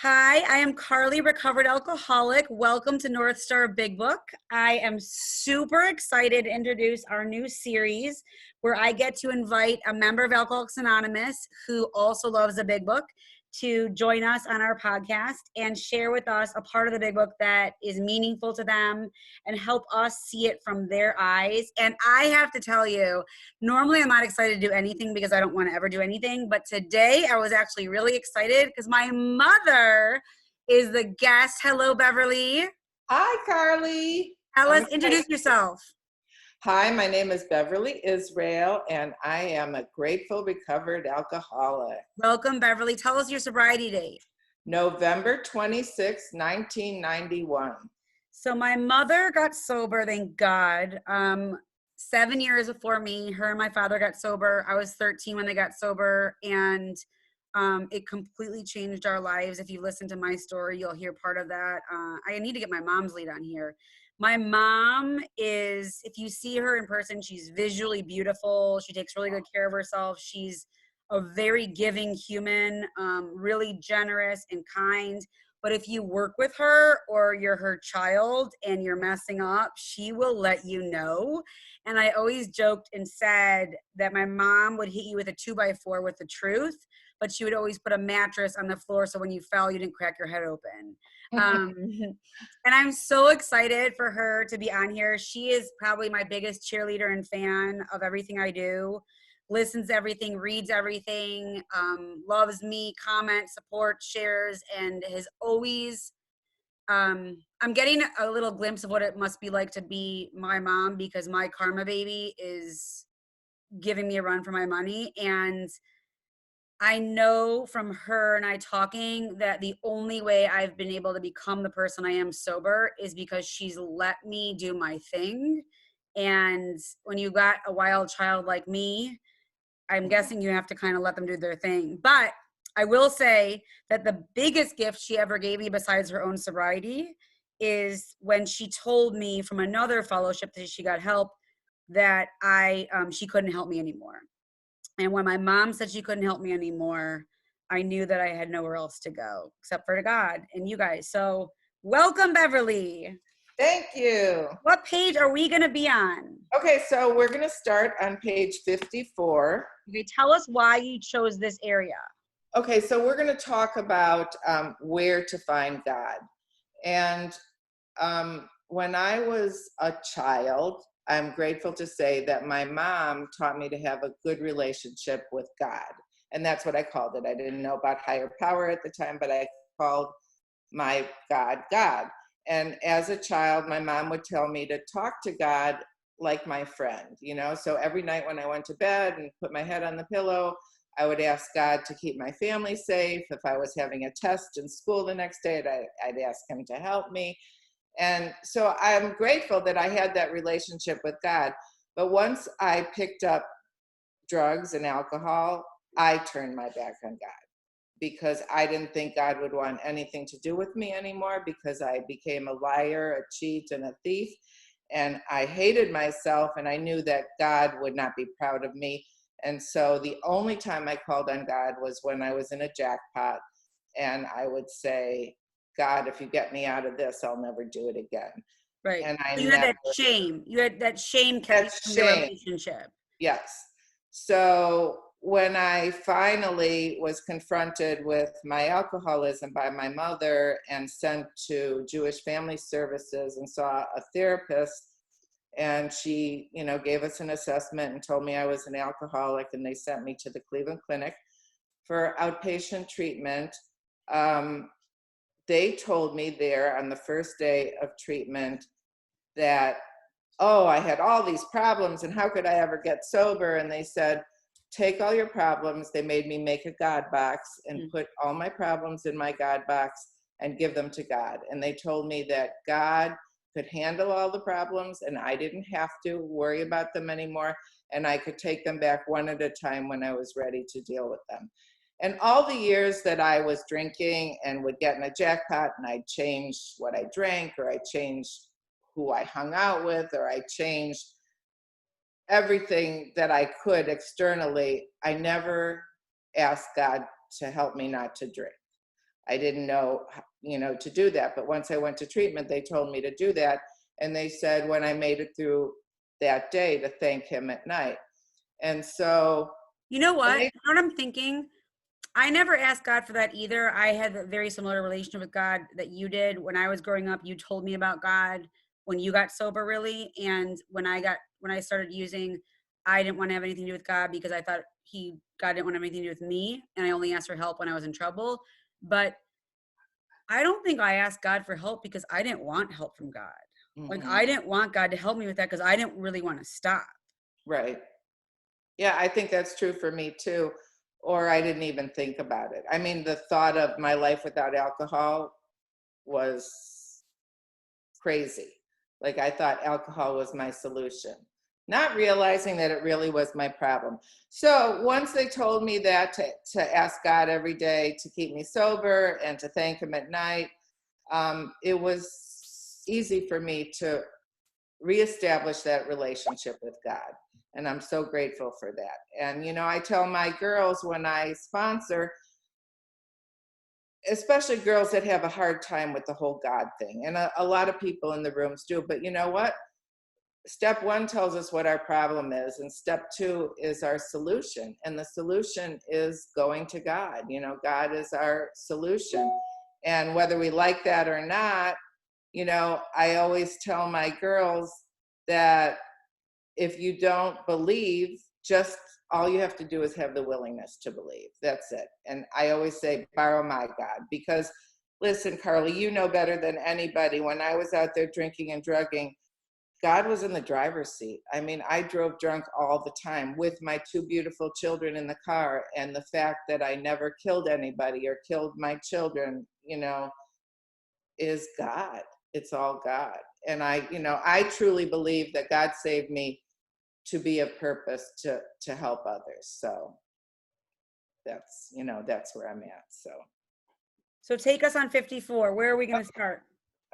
Hi, I am Carly, recovered alcoholic. Welcome to North Star Big Book. I am super excited to introduce our new series where I get to invite a member of Alcoholics Anonymous who also loves the Big Book to join us on our podcast and share with us a part of the Big Book that is meaningful to them and help us see it from their eyes. And I have to tell you, normally I'm not excited to do anything because I don't want to ever do anything. But today I was actually really excited because my mother is the guest. Hello, Beverly. Hi, Carly. I'm Alice, excited. introduce yourself. Hi, my name is Beverly Israel, and I am a grateful recovered alcoholic. Welcome, Beverly. Tell us your sobriety date. November 26, 1991. So my mother got sober, thank God. 7 years before me, her and my father got sober. I was 13 when they got sober, and it completely changed our lives. If you listen to my story, you'll hear part of that. I need to get my mom's lead on here. My mom is, if you see her in person, she's visually beautiful. She takes really good care of herself. She's a very giving human, really generous and kind. But if you work with her or you're her child and you're messing up, she will let you know. And I always joked and said that my mom would hit you with a 2x4 with the truth, but she would always put a mattress on the floor so when you fell, you didn't crack your head open. Um, and I'm so excited for her to be on here. She is probably my biggest cheerleader and fan of everything I do. Listens to everything, reads everything, loves me, comments, supports, shares, and has always, I'm getting a little glimpse of what it must be like to be my mom because my karma baby is giving me a run for my money. And I know from her and I talking that the only way I've been able to become the person I am sober is because she's let me do my thing. And when you got a wild child like me, I'm guessing you have to kind of let them do their thing. But I will say that the biggest gift she ever gave me besides her own sobriety is when she told me from another fellowship that she got help that she couldn't help me anymore. And when my mom said she couldn't help me anymore, I knew that I had nowhere else to go except for to God and you guys. So welcome, Beverly. Thank you. What page are we going to be on? Okay, so we're going to start on page 54. Okay, tell us why you chose this area. Okay, so we're going to talk about where to find God. And when I was a child, I'm grateful to say that my mom taught me to have a good relationship with God. And that's what I called it. I didn't know about higher power at the time, but I called my God, God. And as a child, my mom would tell me to talk to God like my friend, you know? So every night when I went to bed and put my head on the pillow, I would ask God to keep my family safe. If I was having a test in school the next day, I'd ask him to help me. And so I'm grateful that I had that relationship with God. But once I picked up drugs and alcohol, I turned my back on God because I didn't think God would want anything to do with me anymore because I became a liar, a cheat, and a thief. And I hated myself, and I knew that God would not be proud of me. And so the only time I called on God was when I was in a jackpot, and I would say, God, if you get me out of this, I'll never do it again. Right. And I So you had never, that shame. You had that shame kept you that's from the shame. relationship. Yes. So when I finally was confronted with my alcoholism by my mother and sent to Jewish Family Services and saw a therapist, and she, you know, gave us an assessment and told me I was an alcoholic, and they sent me to the Cleveland Clinic for outpatient treatment. They told me there on the first day of treatment that, oh, I had all these problems and how could I ever get sober? And they said, take all your problems. They made me make a God box and put all my problems in my God box and give them to God. And they told me that God could handle all the problems and I didn't have to worry about them anymore. And I could take them back one at a time when I was ready to deal with them. And all the years that I was drinking and would get in a jackpot and I'd change what I drank, or I changed who I hung out with, or I changed everything that I could externally, I never asked God to help me not to drink. I didn't know, to do that. But once I went to treatment, they told me to do that. And they said when I made it through that day to thank him at night. And so, You know and what? they, You know what I'm thinking? I never asked God for that either. I had a very similar relationship with God that you did. When I was growing up, you told me about God when you got sober, really. And when I started using, I didn't want to have anything to do with God because I thought God didn't want to have anything to do with me. And I only asked for help when I was in trouble. But I don't think I asked God for help because I didn't want help from God. Like mhm, I didn't want God to help me with that because I didn't really want to stop. right. Yeah, I think that's true for me too. Or I didn't even think about it. I mean, the thought of my life without alcohol was crazy. Like I thought alcohol was my solution, not realizing that it really was my problem. So once they told me that to ask God every day to keep me sober and to thank him at night, it was easy for me to reestablish that relationship with God. And I'm so grateful for that. And, I tell my girls when I sponsor, especially girls that have a hard time with the whole God thing. And a lot of people in the rooms do, but you know what? Step one tells us what our problem is, and step two is our solution. And the solution is going to God. God is our solution. And whether we like that or not, I always tell my girls that if you don't believe, just all you have to do is have the willingness to believe. That's it. And I always say, borrow my God, because listen, Carly, you know better than anybody. When I was out there drinking and drugging, God was in the driver's seat. I mean, I drove drunk all the time with my two beautiful children in the car. And the fact that I never killed anybody or killed my children, is God. It's all God. And I truly believe that God saved me to be of purpose to help others. So that's where I'm at. So take us on 54. Where are we going to start?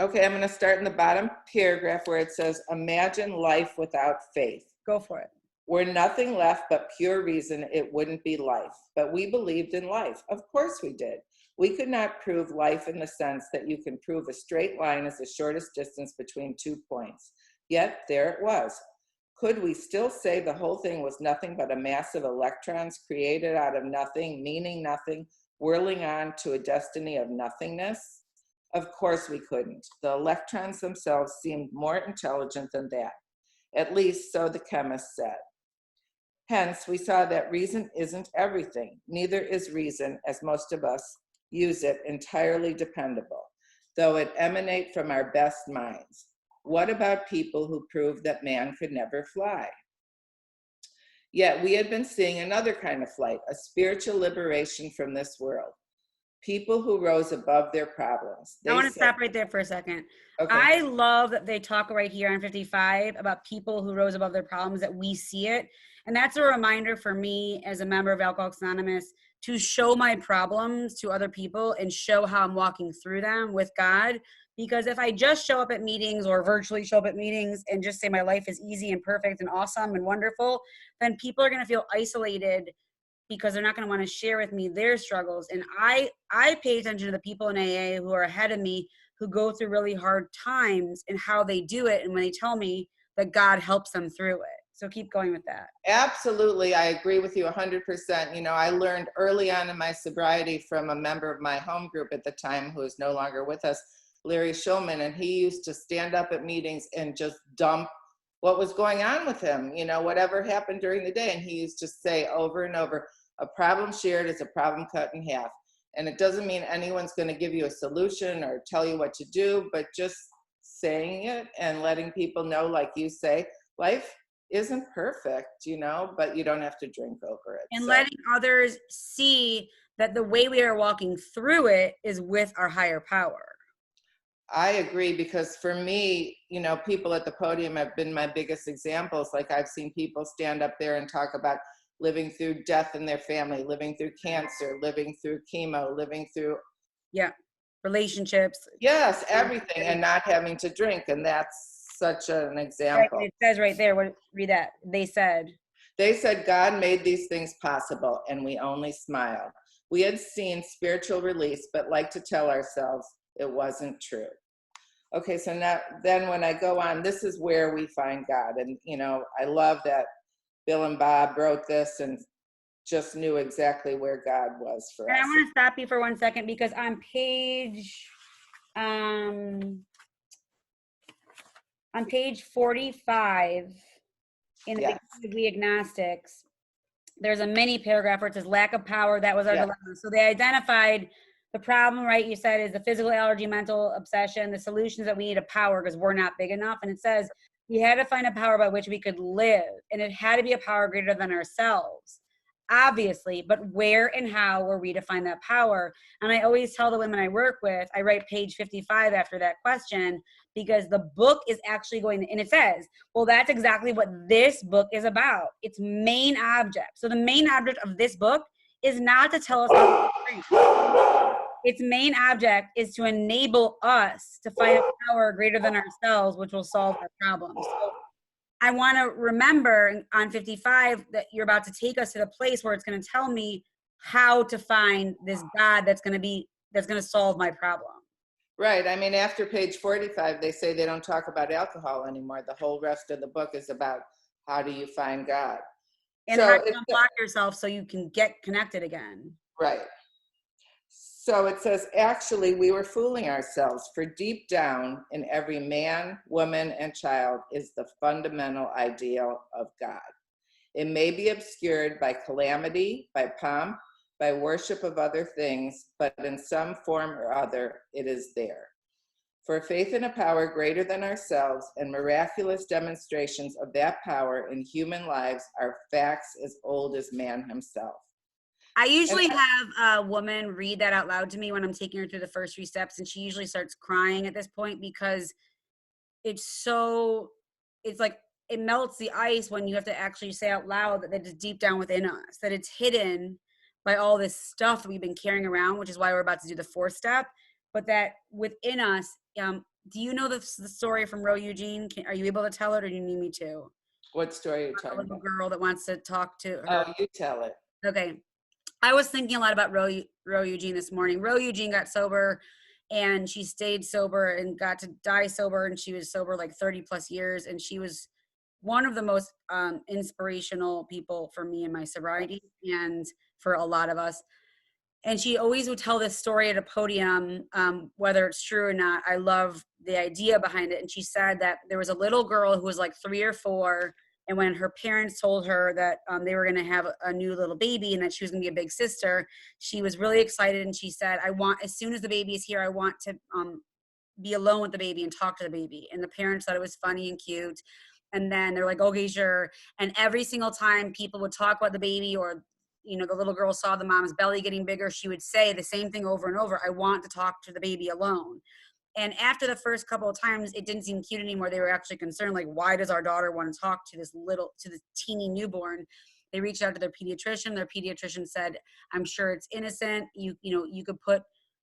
Okay, I'm going to start in the bottom paragraph where it says, imagine life without faith. Go for it. Were nothing left but pure reason, it wouldn't be life. But we believed in life. Of course we did. We could not prove life in the sense that you can prove a straight line is the shortest distance between 2 points. Yet there it was. Could we still say the whole thing was nothing but a mass of electrons created out of nothing, meaning nothing, whirling on to a destiny of nothingness? Of course we couldn't. The electrons themselves seemed more intelligent than that. At least so the chemists said. Hence, we saw that reason isn't everything. Neither is reason, as most of us use it, entirely dependable, though it emanate from our best minds. What about people who proved that man could never fly? Yet we had been seeing another kind of flight, a spiritual liberation from this world. People who rose above their problems. I They want to said, stop right there for a second. okay, I love that they talk right here on 55 about people who rose above their problems, that we see it. And that's a reminder for me as a member of Alcoholics Anonymous to show my problems to other people and show how I'm walking through them with God. Because if I just show up at meetings or virtually show up at meetings and just say my life is easy and perfect and awesome and wonderful, then people are going to feel isolated because they're not going to want to share with me their struggles. And I pay attention to the people in AA who are ahead of me, who go through really hard times and how they do it. And when they tell me that God helps them through it. So keep going with that. absolutely, I agree with you 100%. I learned early on in my sobriety from a member of my home group at the time who is no longer with us, Larry Shulman, and he used to stand up at meetings and just dump what was going on with him, whatever happened during the day. And he used to say over and over, a problem shared is a problem cut in half. And it doesn't mean anyone's going to give you a solution or tell you what to do, but just saying it and letting people know, like you say, life isn't perfect, but you don't have to drink over it. And So letting others see that the way we are walking through it is with our higher power. I agree, because for me, people at the podium have been my biggest examples. Like I've seen people stand up there and talk about living through death in their family, living through cancer, living through chemo, living through, Yeah. Relationships. yes, everything, and not having to drink. And that's such an Right. example. It says right there, read that. They said, God made these things possible, and we only smiled. We had seen spiritual release, but like to tell ourselves it wasn't true. Okay, so now then when I go on, this is where we find God. And I love that Bill and Bob wrote this and just knew exactly where God was for And I us. want to stop you for 1 second because um, on page 45 in the Yes. beginning of We Agnostics, there's a mini paragraph where it says lack of power, that was our dilemma. So they identified the problem, right? You said is the physical allergy, mental obsession, the solutions that we need a power because we're not big enough. And it says we had to find a power by which we could live. And it had to be a power greater than ourselves, obviously. But where and how were we to find that power? And I always tell the women I work with, I write page 55 after that question, because the book is actually going to, and it says, well, that's exactly what this book is about. Its main object. So the main object of this book is not to tell us how to think. Its main object is to enable us to find a power greater than ourselves, which will solve our problems. So I want to remember on 55 that you're about to take us to the place where it's going to tell me how to find this God that's going to solve my problem. Right. I mean, after page 45, they say they don't talk about alcohol anymore. The whole rest of the book is about how do you find God. And how to unblock yourself so you can get connected again. Right. So it says, actually, we were fooling ourselves, for deep down in every man, woman, and child is the fundamental ideal of God. It may be obscured by calamity, by pomp, by worship of other things, but in some form or other, it is there. For faith in a power greater than ourselves and miraculous demonstrations of that power in human lives are facts as old as man himself. I usually have a woman read that out loud to me when I'm taking her through the first 3 steps, and she usually starts crying at this point because it's like it melts the ice when you have to actually say out loud that it's deep down within us, that it's hidden by all this stuff that we've been carrying around, which is why we're about to do the 4th step, but that within us, do you know the story from Ro Eugene? Are you able to tell it, or do you need me to? What story are you talking A little about? girl that wants to talk to her. Oh, you tell it. Okay. I was thinking a lot about Ro Eugene this morning. Ro Eugene got sober, and she stayed sober and got to die sober, and she was sober like 30 plus years, and she was one of the most inspirational people for me in my sobriety and for a lot of us. And she always would tell this story at a podium, whether it's true or not. I love the idea behind it. And she said that there was a little girl who was like 3 or 4, and when her parents told her that they were going to have a new little baby and that she was going to be a big sister, she was really excited. And she said, as soon as the baby is here, I want to be alone with the baby and talk to the baby. And the parents thought it was funny and cute. And then they're like, okay, sure. And every single time people would talk about the baby, or the little girl saw the mom's belly getting bigger, she would say the same thing over and over. I want to talk to the baby alone. And after the first couple of times, it didn't seem cute anymore. They were actually concerned, like, why does our daughter want to talk to this teeny newborn? They reached out to their pediatrician. Their pediatrician said, I'm sure it's innocent. You could put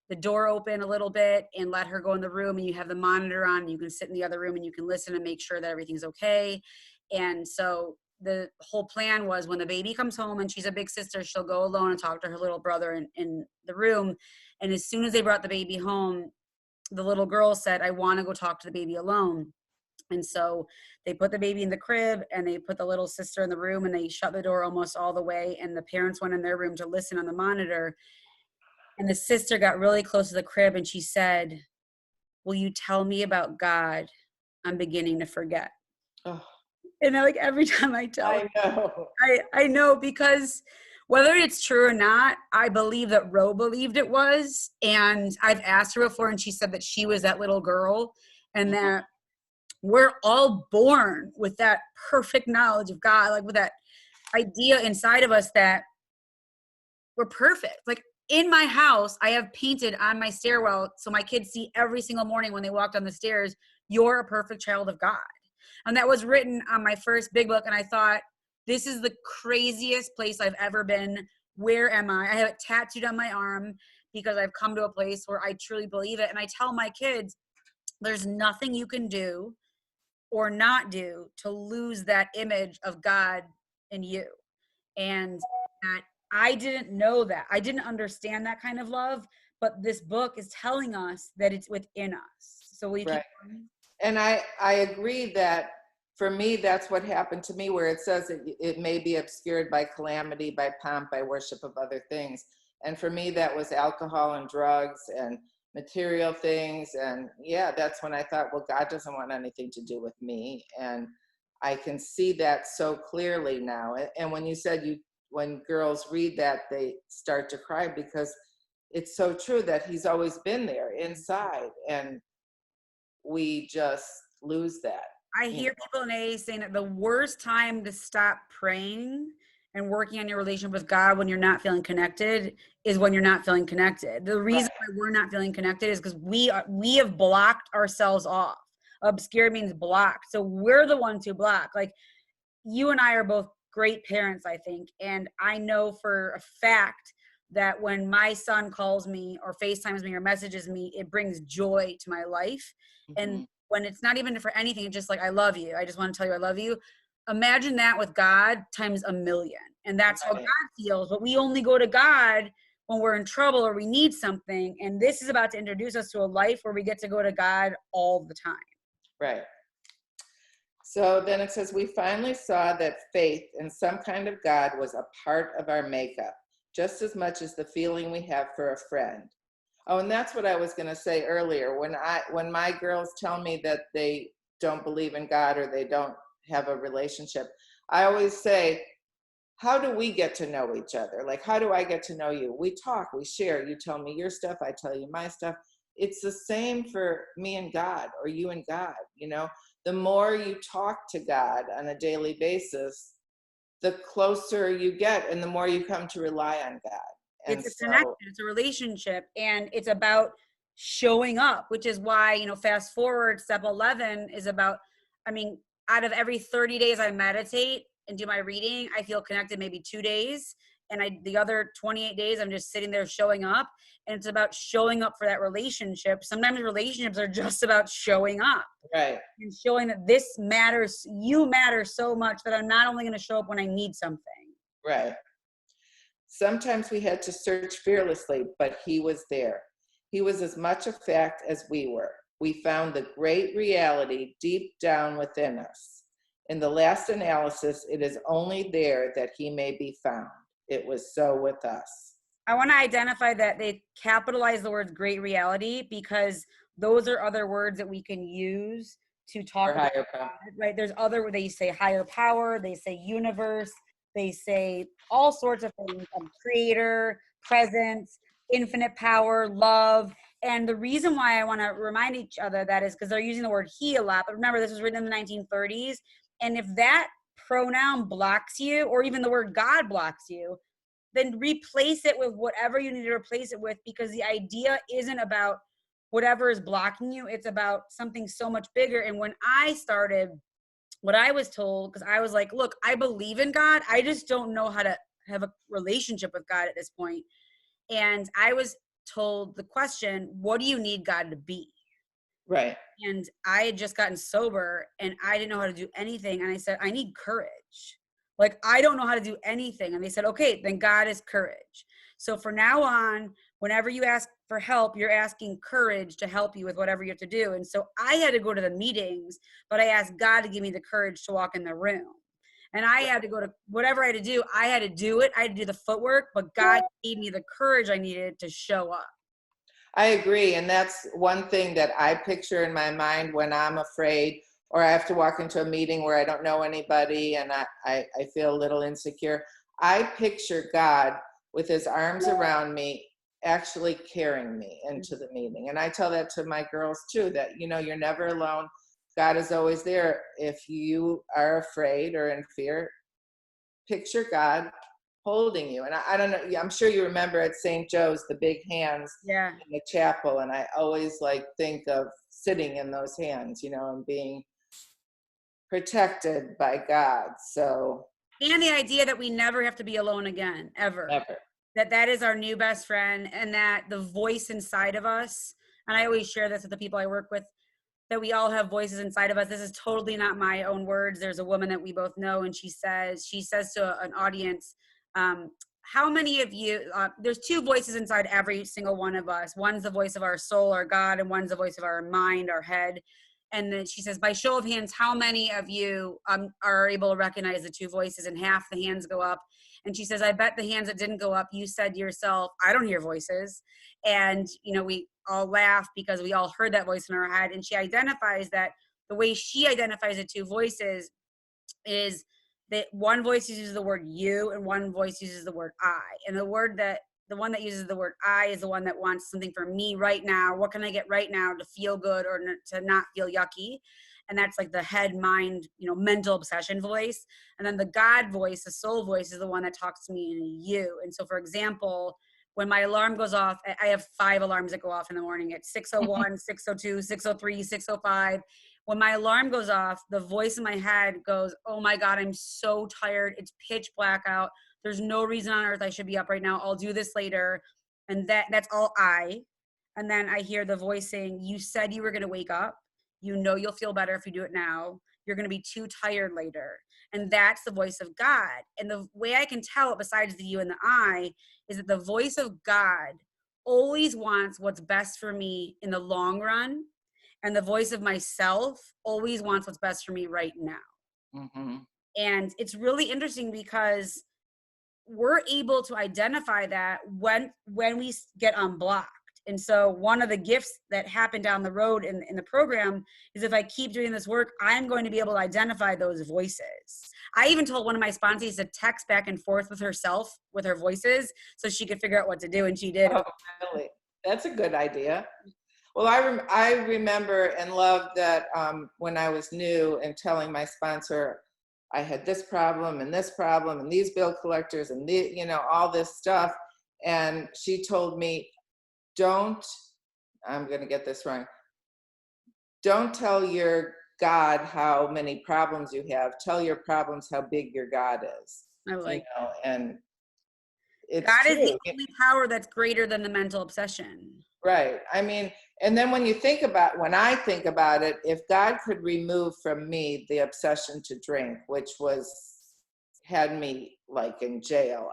the door open a little bit and let her go in the room, and you have the monitor on, and you can sit in the other room and you can listen and make sure that everything's okay. And so the whole plan was, when the baby comes home and she's a big sister, she'll go alone and talk to her little brother in the room. And as soon as they brought the baby home, the little girl said, I want to go talk to the baby alone. And so they put the baby in the crib, and they put the little sister in the room, and they shut the door almost all the way. And the parents went in their room to listen on the monitor. And the sister got really close to the crib, and she said, will you tell me about God? I'm beginning to forget. Oh. And every time I tell I know. I know, because whether it's true or not, I believe that Ro believed it was. And I've asked her before, and she said that she was that little girl, and that we're all born with that perfect knowledge of God, like with that idea inside of us that we're perfect. Like in my house, I have painted on my stairwell so my kids see every single morning when they walk down the stairs, you're a perfect child of God. And that was written on my first big book. And I thought, this is the craziest place I've ever been. Where am I? I have it tattooed on my arm because I've come to a place where I truly believe it. And I tell my kids, there's nothing you can do or not do to lose that image of God in you. And that I didn't know that. I didn't understand that kind of love, but this book is telling us that it's within us. So will you keep Right. going? And I agree that for me, that's what happened to me, where it says it may be obscured by calamity, by pomp, by worship of other things. And for me, that was alcohol and drugs and material things. And yeah, that's when I thought, well, God doesn't want anything to do with me. And I can see that so clearly now. And when you said when girls read that, they start to cry, because it's so true that he's always been there inside. And we just lose that, I you hear know. people in AA saying that the worst time to stop praying and working on your relationship with God when you're not feeling connected is when you're not feeling connected. The reason Right. why we're not feeling connected is because we have blocked ourselves off. Obscure means blocked. So we're the ones who block. Like you and I are both great parents, I think. And I know for a fact that when my son calls me or FaceTimes me or messages me, it brings joy to my life. And Hmm. when it's not even for anything, it's just like, I love you. I just want to tell you I love you. Imagine that with God times a million. And that's how God Right. feels. But we only go to God when we're in trouble or we need something. And this is about to introduce us to a life where we get to go to God all the time. Right. So then it says, we finally saw that faith in some kind of God was a part of our makeup, just as much as the feeling we have for a friend. Oh, and that's what I was going to say earlier. When my girls tell me that they don't believe in God or they don't have a relationship, I always say, how do we get to know each other? Like, how do I get to know you? We talk, we share. You tell me your stuff, I tell you my stuff. It's the same for me and God, or you and God. You know, the more you talk to God on a daily basis, the closer you get and the more you come to rely on God. And It's a connection, so, it's a relationship, and it's about showing up, which is why, fast forward, step 11 is about, I mean, out of every 30 days I meditate and do my reading, I feel connected maybe 2 days. And the other 28 days, I'm just sitting there showing up. And it's about showing up for that relationship. Sometimes relationships are just about showing up right, and showing that this matters. You matter so much that I'm not only going to show up when I need something. right. Sometimes we had to search fearlessly, but he was there. He was as much a fact as we were. We found the great reality deep down within us. In the last analysis, it is only there that he may be found. It was so with us. I want to identify that they capitalize the words great reality because those are other words that we can use to Or talk about higher power. God, right? There's other, they say higher power, they say universe, they say all sorts of things, creator, presence, infinite power, love. And the reason why I want to remind each other that is because they're using the word he a lot. But remember, this was written in the 1930s. And if that pronoun blocks you, or even the word God blocks you, then replace it with whatever you need to replace it with, because the idea isn't about whatever is blocking you. It's about something so much bigger. And when I started, what I was told, because I was like, look, I believe in God. I just don't know how to have a relationship with God at this point. And I was told the question, what do you need God to be? Right, And I had just gotten sober and I didn't know how to do anything. And I said, I need courage. Like, I don't know how to do anything. And they said, okay, then God is courage. So for now on, whenever you ask for help, you're asking courage to help you with whatever you have to do. And so I had to go to the meetings, but I asked God to give me the courage to walk in the room. And I had to go to whatever I had to do. I had to do it. I had to do the footwork, but God gave me the courage I needed to show up. I agree. And that's one thing that I picture in my mind when I'm afraid or I have to walk into a meeting where I don't know anybody and I feel a little insecure. I picture God with his arms around me, actually carrying me into the meeting. And I tell that to my girls too, that, you're never alone. God is always there. If you are afraid or in fear, picture God holding you. And I don't know, I'm sure you remember at St. Joe's, the big hands Yeah. in the chapel. And I always think of sitting in those hands, and being protected by God. So And the idea that we never have to be alone again, ever. never. That is our new best friend, and that the voice inside of us, and I always share this with the people I work with, that we all have voices inside of us. This is totally not my own words. There's a woman that we both know, and she says to an audience, how many of you, there's two voices inside every single one of us. One's the voice of our soul, our God, and one's the voice of our mind, our head. And then she says, by show of hands, how many of you are able to recognize the two voices? And half the hands go up. And she says, I bet the hands that didn't go up, you said to yourself, I don't hear voices. And, we all laugh because we all heard that voice in our head. And she identifies that the way she identifies the two voices is that one voice uses the word you and one voice uses the word I. And the one that uses the word I is the one that wants something for me right now. What can I get right now to feel good or to not feel yucky? And that's like the head, mind, mental obsession voice. And then the God voice, the soul voice, is the one that talks to me in a you. And so, for example, when my alarm goes off, I have 5 alarms that go off in the morning at 6:01, 6:02, 6:03, 6:05. When my alarm goes off, the voice in my head goes, oh my God, I'm so tired. It's pitch black out. There's no reason on earth I should be up right now. I'll do this later. And that's all I. And then I hear the voice saying, you said you were going to wake up. You'll feel better if you do it now. You're going to be too tired later. And that's the voice of God. And the way I can tell it, besides the you and the I, is that the voice of God always wants what's best for me in the long run. And the voice of myself always wants what's best for me right now. Mm-hmm. And it's really interesting because we're able to identify that when we get unblocked. And so one of the gifts that happened down the road in the program is if I keep doing this work, I'm going to be able to identify those voices. I even told one of my sponsees to text back and forth with herself, with her voices, so she could figure out what to do, and she did. Oh, really? That's a good idea. Well, I remember and loved that when I was new and telling my sponsor I had this problem and these bill collectors and all this stuff. And she told me, I'm going to get this wrong. Don't tell your God how many problems you have. Tell your problems how big your God is. I like and it's God true. is the only power that's greater than the mental obsession. Right. I mean, and then when I think about it, if God could remove from me the obsession to drink, which had me like in jail,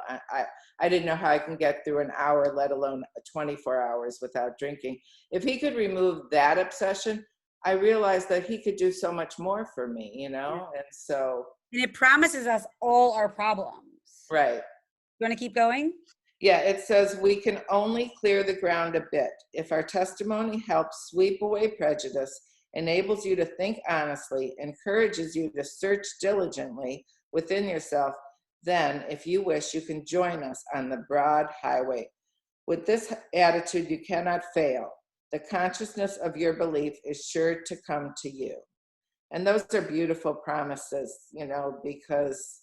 I didn't know how I can get through an hour, let alone 24 hours without drinking. If he could remove that obsession, I realized that he could do so much more for me, And so. And it promises us all our problems. Right. You want to keep going? Yeah, it says we can only clear the ground a bit. If our testimony helps sweep away prejudice, enables you to think honestly, encourages you to search diligently within yourself, then, if you wish, you can join us on the broad highway. With this attitude, you cannot fail. The consciousness of your belief is sure to come to you. And those are beautiful promises, because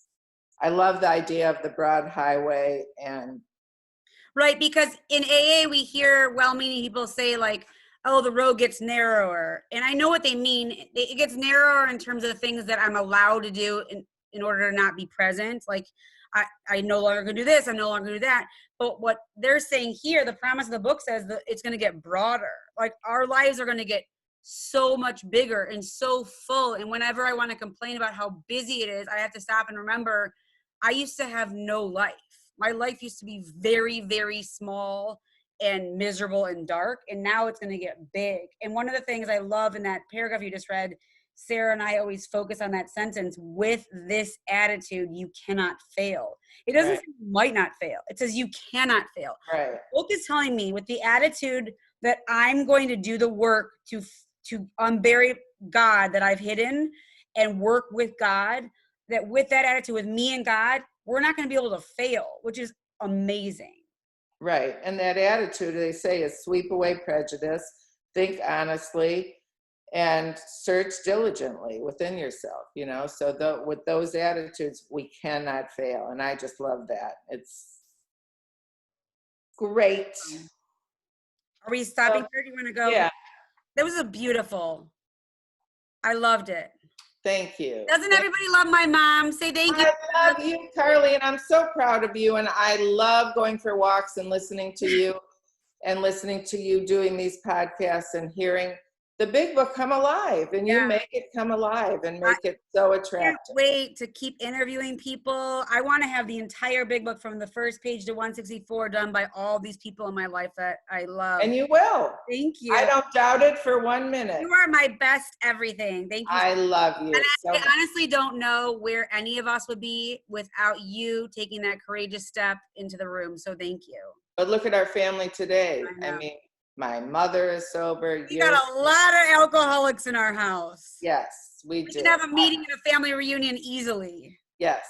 I love the idea of the broad highway. And right, because in AA we hear well-meaning people say like, oh, the road gets narrower. And I know what they mean. It gets narrower in terms of the things that I'm allowed to do in order to not be present. Like I no longer can do this, I'm no longer going to do that. But what they're saying here, the promise of the book says that it's going to get broader. Like our lives are going to get so much bigger and so full. And whenever I want to complain about how busy it is, I have to stop and remember I used to have no life. My life used to be very, very small and miserable and dark. And now it's going to get big. And one of the things I love in that paragraph you just read, Sarah and I always focus on that sentence, with this attitude, you cannot fail. It doesn't say you might not fail. It says you cannot fail. Right. The book is telling me with the attitude that I'm going to do the work to unbury God that I've hidden and work with God, that with that attitude, with me and God, we're not going to be able to fail, which is amazing. Right. And that attitude, they say, is sweep away prejudice, think honestly, and search diligently within yourself, So with those attitudes, we cannot fail. And I just love that. It's great. Are we stopping here? Do you want to go? Yeah. That was I loved it. Thank you. Doesn't everybody love my mom? Say thank you. I love you, Carly, and I'm so proud of you. And I love going for walks and listening to you and listening to you doing these podcasts and hearing the big book come alive, and you Yeah. make it come alive and I make it so can't attractive. wait to keep interviewing people. I want to have the entire big book from the first page to 164 done by all these people in my life that I love. And you will. Thank I you. don't doubt it for 1 minute. You are my best everything. Thank you. I love you And so I much. honestly don't know where any of us would be without you taking that courageous step into the room. So thank you. But look at our family today. I I know. mean, my mother is sober. We got a lot of alcoholics in our house. Yes, we We do. can have a meeting and a family reunion easily. Yes.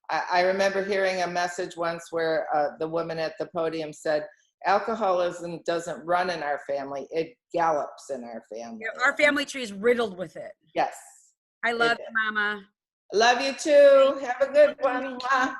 I remember hearing a message once where the woman at the podium said, alcoholism doesn't run in our family, it gallops in our family. Yeah, our family tree is riddled with it. Yes. I love you, Mama. Love you too. Have a good one. Bye.